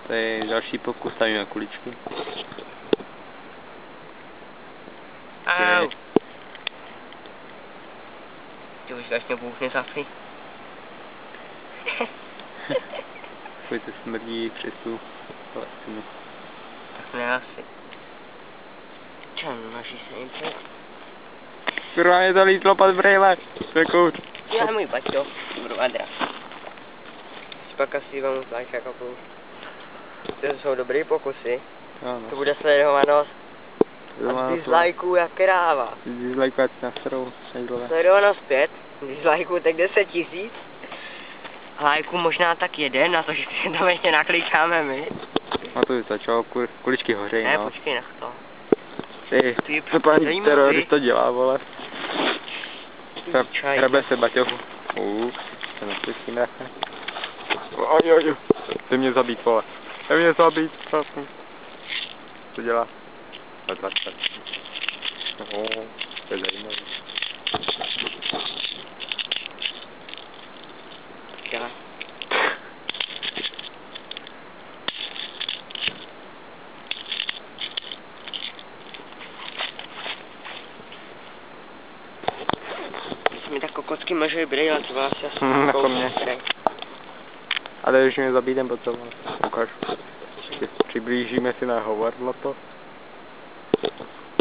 To je další pokus, stavíme kuličky. Au. Ty už vlastně bouchne zapři. Fuj, to smrdí přes tu lesinu. Tak ne asi. Čem, naši se jim před. Kurva, je to lítlo pod brejle. To je kouř. Já můj baťo, budu Adra. Pak asi vám like a kapu. To jsou dobrý pokusy. Ano. To bude sledovanost. A dislikeů jak kráva. Dislikeů ať na starou. Sledovanost 5, dislikeů tak 10 000. Lajků možná tak 1, na to, že si tam ještě naklikáme my. A to už začalo, kuličky hořejí, Ne, no. počkej na to. Ty, co paní terorista dělá, vole. Hrabe se baťohu. Se nepustím, racha. Oj. Chce mě zabít, vole. Chce mě zabít. Co dělá? Tlač. To je zajímavé. Já. Mi tak kokocky může být, ale to vás asi jako mě. Ale když mě zabíjem, potom ukážu. Přiblížíme si na hovorlo to.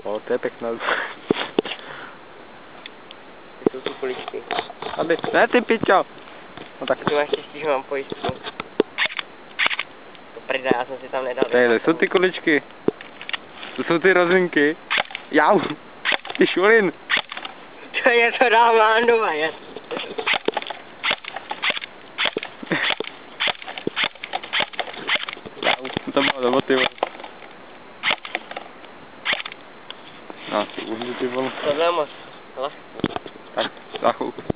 O, to je pěkná. Ty jsou tu kuličky. Aby, ne ty pičo! No tak. Ty máš štěstí, že mám pojistku. To prdá, já jsem si tam nedal. Tady jsou ty kuličky. To jsou ty rozinky. Jau! Ty šulin! To je to dávno, je. Jau, to bylo dobo, ty vole. No, ty uhnu, ty vole. Tohle je moc. Tak, za chvilku.